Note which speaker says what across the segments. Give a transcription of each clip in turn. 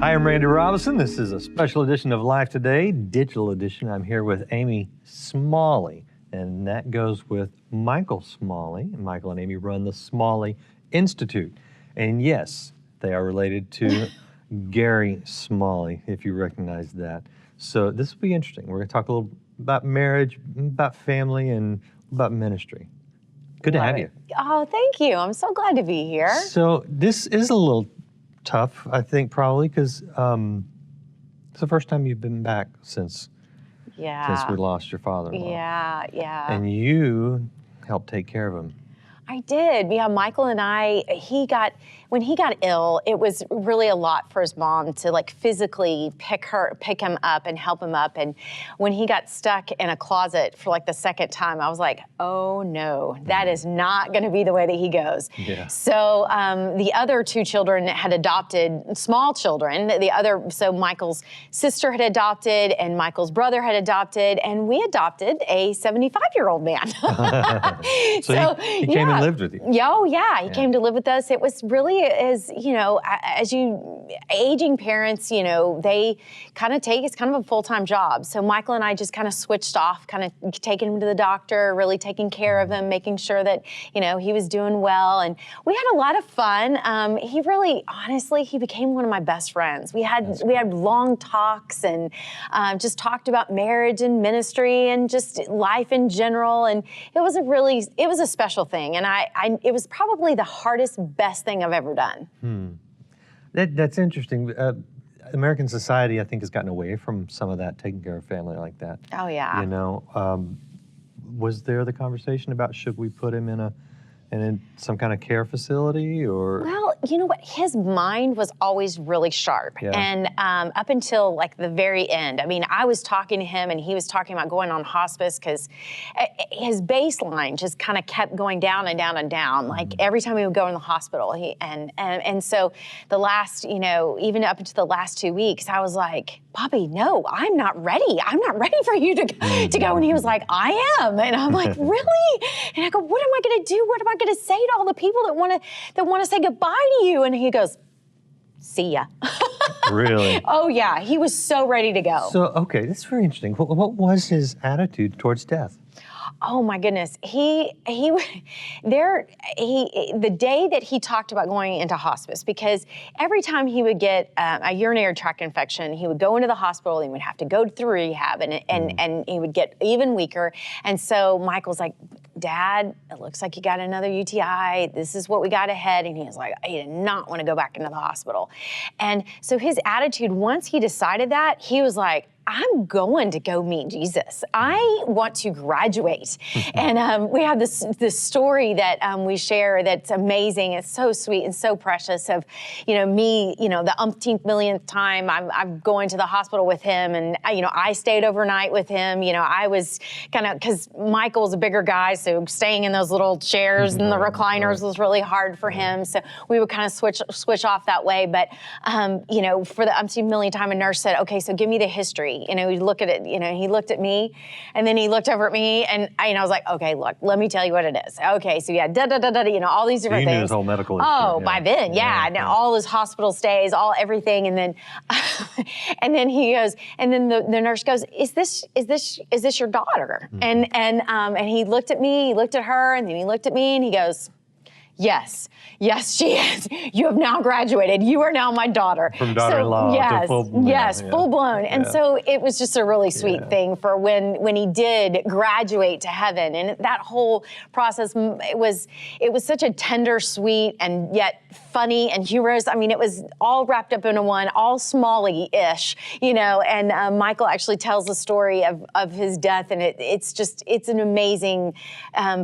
Speaker 1: Hi, I'm Randy Robison. This is a special edition of Life Today, digital edition. I'm here with Amy Smalley, and that goes with Michael Smalley. Michael and Amy run the Smalley Institute. And yes, they are related to Gary Smalley, if you recognize that. So this will be interesting. We're going to talk a little about marriage, about family, and about ministry. Good to have you.
Speaker 2: Oh, thank you. I'm so glad to be here.
Speaker 1: So this is a little tough, I think, probably, because it's the first time you've been back since we lost your father-in-law.
Speaker 2: Yeah.
Speaker 1: And you helped take care of him.
Speaker 2: I did. Yeah, Michael and I, when he got ill, it was really a lot for his mom to like physically pick him up and help him up. And when he got stuck in a closet for like the second time, I was like, oh no, that is not going to be the way that he goes.
Speaker 1: Yeah.
Speaker 2: So the other two children had adopted small children. So Michael's sister had adopted and Michael's brother had adopted, and we adopted a 75-year-old man.
Speaker 1: So he came and lived with you.
Speaker 2: Oh yeah, he came to live with us. It was really, as aging parents, they kind of it's kind of a full-time job. So Michael and I just kind of switched off, kind of taking him to the doctor, really taking care of him, making sure that, he was doing well. And we had a lot of fun. He really, honestly, he became one of my best friends. We had long talks and just talked about marriage and ministry and just life in general. And it was a special thing. And it was probably the hardest, best thing I've ever done.
Speaker 1: That's interesting. American society, I think, has gotten away from some of that, taking care of family like that.
Speaker 2: Oh, yeah.
Speaker 1: Was there the conversation about should we put him in some kind of care facility, or?
Speaker 2: Well, you know what? His mind was always really sharp.
Speaker 1: Yeah.
Speaker 2: And up until like the very end, I mean, I was talking to him and he was talking about going on hospice because his baseline just kind of kept going down and down and down. Like every time he would go in the hospital, and so the last, even up into the last 2 weeks, I was like, Bobby, no, I'm not ready. I'm not ready for you to go. And he was like, I am. And I'm like, really? And I go, what am I going to do? What am I going to say to all the people that want to say goodbye to you? And he goes, see ya.
Speaker 1: Really?
Speaker 2: Oh yeah, he was so ready to go.
Speaker 1: So, okay, that's very interesting. What was his attitude towards death?
Speaker 2: Oh my goodness, the day that he talked about going into hospice, because every time he would get a urinary tract infection, he would go into the hospital and he would have to go through rehab and he would get even weaker. And so Michael's like, Dad, it looks like you got another UTI. This is what we got ahead. And he was like, I did not want to go back into the hospital. And so his attitude, once he decided that, he was like, I'm going to go meet Jesus. I want to graduate. And we have this story that we share that's amazing. It's so sweet and so precious of, me, the umpteenth millionth time I'm going to the hospital with him. And, I stayed overnight with him. I was kind of, because Michael's a bigger guy, so staying in those little chairs and the recliners was really hard for him. So we would kind of switch off that way. But, for the umpteenth millionth time, a nurse said, okay, so give me the history. He looked at it, he looked at me and then he looked over at me and I was like, okay, look, let me tell you what it is. Okay, so all these different things.
Speaker 1: You knew his whole medical history.
Speaker 2: Oh, by then, all his hospital stays, everything. And then, and then he goes, and then the nurse goes, is this your daughter? Mm-hmm. And he looked at me, he looked at her, and then he looked at me and he goes, yes, she is. You have now graduated. You are now my daughter.
Speaker 1: From daughter-in-law to full-blown.
Speaker 2: Yes, full-blown. And so it was just a really sweet thing for when he did graduate to heaven. And that whole process, it was such a tender, sweet, and yet funny and humorous. I mean, it was all wrapped up into one, all Smalley-ish, and Michael actually tells the story of his death, and it's an amazing,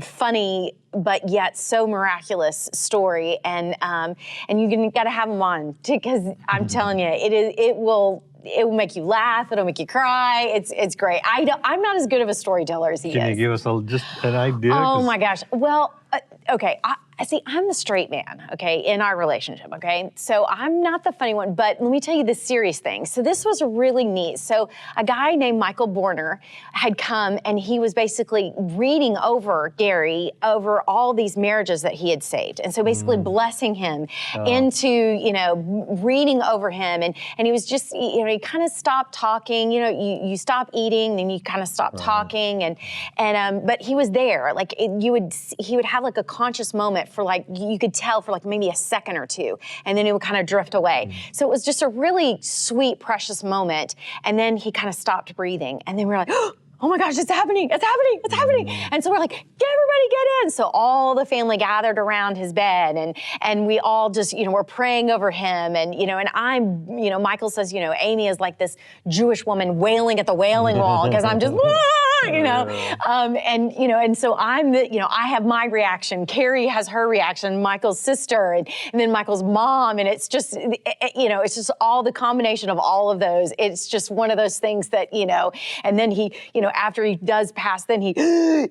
Speaker 2: funny, but yet so miraculous story, and you got to have him on because I'm telling you, it will make you laugh. It'll make you cry. It's great. I'm not as good of a storyteller as he is.
Speaker 1: Can you give us just an idea?
Speaker 2: Oh my gosh. Well, okay. I see, I'm the straight man, okay, in our relationship, okay? So I'm not the funny one, but let me tell you the serious thing. So this was really neat. So a guy named Michael Borner had come, and he was basically reading over Gary over all these marriages that he had saved. And so basically blessing him into, you know, reading over him. And he was just, you know, he kind of stopped talking. You know, you stop eating, then you kind of stop talking. But he was there. Like he would have like a conscious moment for like, you could tell for like maybe a second or two, and then it would kind of drift away. So it was just a really sweet, precious moment. And then he kind of stopped breathing. And then we were like, oh my gosh, it's happening, it's happening, it's happening. And so we're like, everybody get in. So all the family gathered around his bed, and we all just, you know, we're praying over him. And, you know, and I'm, you know, Michael says, you know, Amy is like this Jewish woman wailing at the wailing wall, because I'm just, you know, and, you know, and so I'm the, you know, I have my reaction, Carrie has her reaction, Michael's sister, and then Michael's mom. And it's just, you know, it's just all the combination of all of those. It's just one of those things that, you know, and then he, you know, after he does pass, then he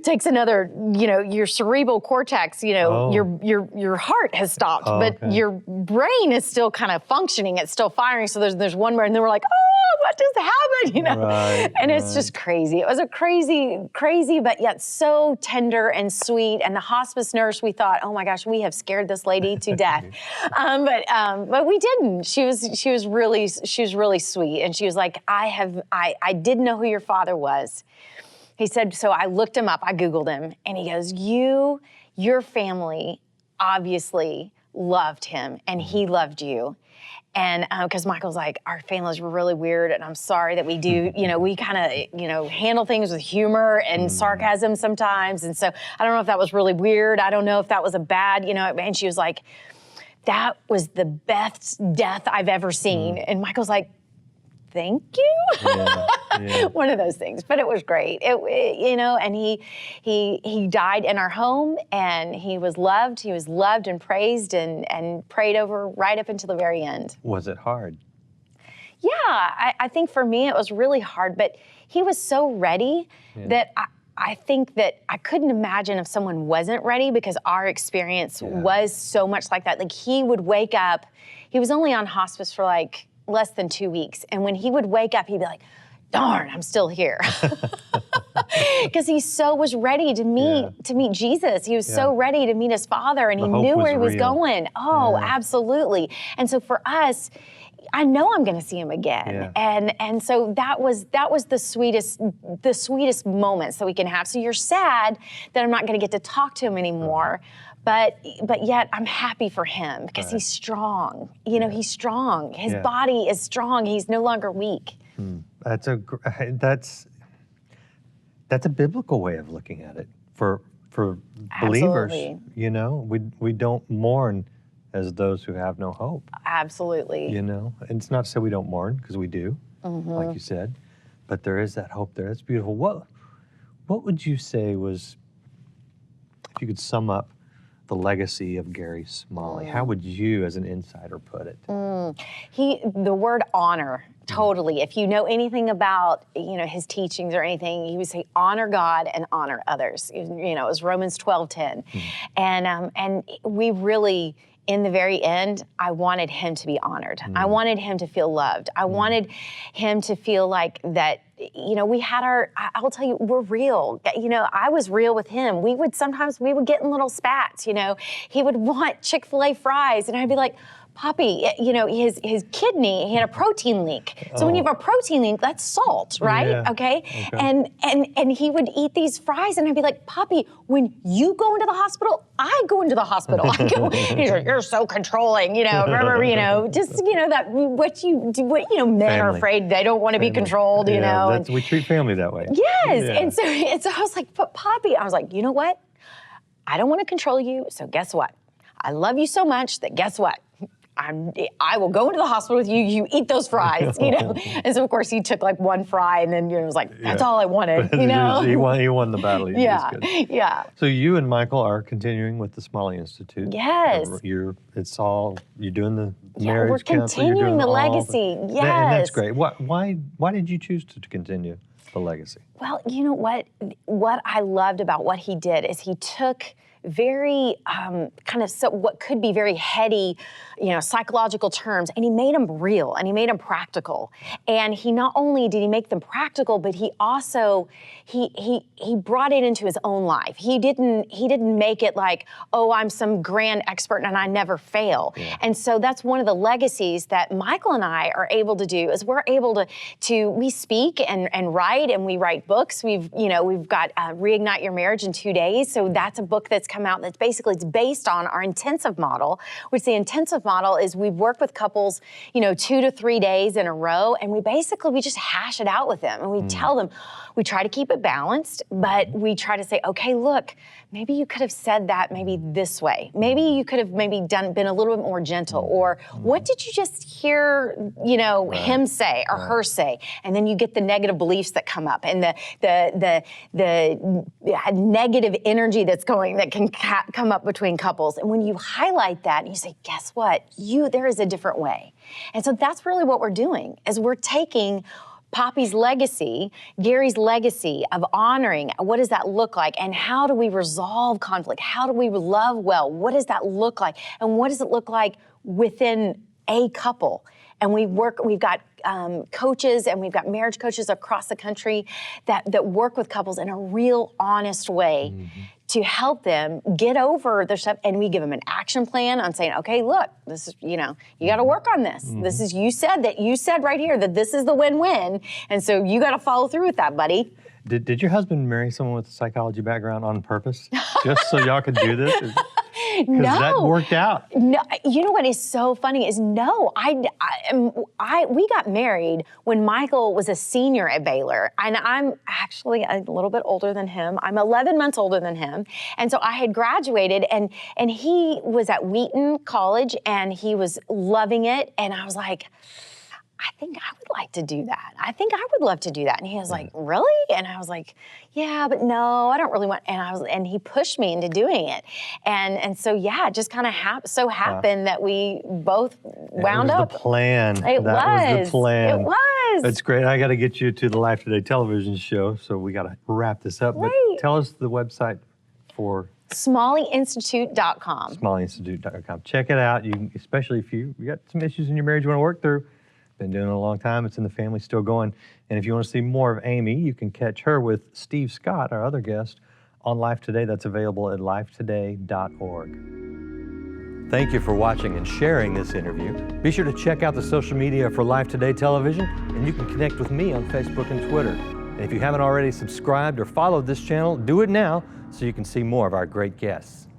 Speaker 2: takes another, you know, your cerebral cortex, you know, your heart has stopped, but your brain is still kind of functioning. It's still firing. So there's one more, and then we're like, oh, what just happened? You know, and it's just crazy. It was a crazy, but yet so tender and sweet. And the hospice nurse, we thought, oh my gosh, we have scared this lady to death. But we didn't. She was really sweet. And she was like, I didn't know who your father was. He said, so I looked him up, I Googled him, and he goes, your family obviously loved him, and he loved you. And because Michael's like, our family's really weird, and I'm sorry that we do, you know, we kind of, you know, handle things with humor and sarcasm sometimes. And so I don't know if that was really weird. I don't know if that was a bad, you know, and she was like, that was the best death I've ever seen. And Michael's like, thank you. One of those things, but it was great. You know, and he died in our home, and he was loved and praised and prayed over right up until the very end.
Speaker 1: Was it hard?
Speaker 2: Yeah, I think for me it was really hard, but he was so ready that I think that I couldn't imagine if someone wasn't ready, because our experience was so much like that. Like he would wake up, he was only on hospice for like less than 2 weeks. And when he would wake up, he'd be like, darn, I'm still here. Because he was ready to meet Jesus. He was so ready to meet his father, and he knew where he was going. Oh, absolutely. And so for us, I know I'm going to see him again. And so that was the sweetest moments that we can have. So you're sad that I'm not going to get to talk to him anymore. But yet I'm happy for him, because he's strong. You know, he's strong. His body is strong. He's no longer weak.
Speaker 1: That's a biblical way of looking at it for believers. You know, we don't mourn as those who have no hope.
Speaker 2: Absolutely.
Speaker 1: You know, and it's not to say we don't mourn, because we do, like you said, but there is that hope there. That's beautiful. What would you say was, if you could sum up the legacy of Gary Smalley, how would you, as an insider, put it?
Speaker 2: The word honor, totally. If you know anything about, you know, his teachings or anything, he would say, honor God and honor others. You know, it was Romans 12:10. And we really, in the very end, I wanted him to be honored. I wanted him to feel loved. I wanted him to feel like that, you know, I will tell you, we're real. You know, I was real with him. Sometimes we would get in little spats, you know. He would want Chick-fil-A fries, and I'd be like, Poppy, you know, his kidney, he had a protein leak. So when you have a protein leak, that's salt, right? Okay. And he would eat these fries, and I'd be like, Poppy, when you go into the hospital, I go into the hospital. He's like, you're so controlling, you know, remember, you know, just, you know, that what you do, you know, men are afraid they don't want to be controlled, you know.
Speaker 1: We treat family that way.
Speaker 2: Yes. And so I was like, but Poppy, I was like, you know what? I don't want to control you. So guess what? I love you so much that guess what? I will go into the hospital with you. You eat those fries, you know. And so of course he took like one fry, and then, you know, it was like, that's all I wanted, you know.
Speaker 1: he won the battle.
Speaker 2: Yeah.
Speaker 1: So you and Michael are continuing with the Smalley Institute.
Speaker 2: Yes.
Speaker 1: You're doing the marriage
Speaker 2: we're
Speaker 1: counseling.
Speaker 2: Continuing the legacy. Yes.
Speaker 1: And that's great. Why did you choose to continue the legacy?
Speaker 2: Well, you know what I loved about what he did is he took very kind of what could be very heady, psychological terms, and he made them real and he made them practical. And he not only did he make them practical, but he also he brought it into his own life. He didn't make it like, oh, I'm some grand expert and I never fail. Yeah. And so that's one of the legacies that Michael and I are able to do, is we're able to we speak and write, and we write books. We've got Reignite Your Marriage in 2 days. So that's a book that's come out that's it's based on our intensive model, which the intensive model is we work with couples, 2 to 3 days in a row, and we just hash it out with them, and we tell them, we try to keep it balanced, but we try to say, okay, look, maybe you could have said that maybe this way. Maybe you could have been a little bit more gentle, or what did you just hear, him say or her say? And then you get the negative beliefs that come up, and the negative energy that can come up between couples. And when you highlight that and you say, guess what? There is a different way. And so that's really what we're doing, is we're taking Poppy's legacy, Gary's legacy of honoring. What does that look like? And how do we resolve conflict? How do we love well? What does that look like? And what does it look like within a couple? And we've got coaches, and we've got marriage coaches across the country that work with couples in a real honest way to help them get over their stuff. And we give them an action plan on saying, okay, look, this is, you got to work on this. This is, you said right here that this is the win-win. And so you got to follow through with that, buddy.
Speaker 1: Did your husband marry someone with a psychology background on purpose, just so y'all could do this? Because that worked out.
Speaker 2: No, you know what is so funny is we got married when Michael was a senior at Baylor, and I'm actually a little bit older than him. I'm 11 months older than him, and so I had graduated, and he was at Wheaton College, and he was loving it, and I was like, I think I would like to do that. I think I would love to do that. And he was like, really? And I was like, yeah, but no, I don't really want. And he pushed me into doing it. And so, yeah, it just kind of happened that we both wound up.
Speaker 1: It was the plan.
Speaker 2: That was the plan. It was.
Speaker 1: That's great. I got to get you to the Life Today television show, so we got to wrap this up.
Speaker 2: Right.
Speaker 1: But tell us the website for
Speaker 2: SmalleyInstitute.com.
Speaker 1: SmalleyInstitute.com. Check it out. Especially if you got some issues in your marriage you want to work through. Been doing it a long time. It's in the family, still going. And if you want to see more of Amy, you can catch her with Steve Scott, our other guest, on Life Today. That's available at lifetoday.org. Thank you for watching and sharing this interview. Be sure to check out the social media for Life Today Television, and you can connect with me on Facebook and Twitter. And if you haven't already subscribed or followed this channel, do it now so you can see more of our great guests.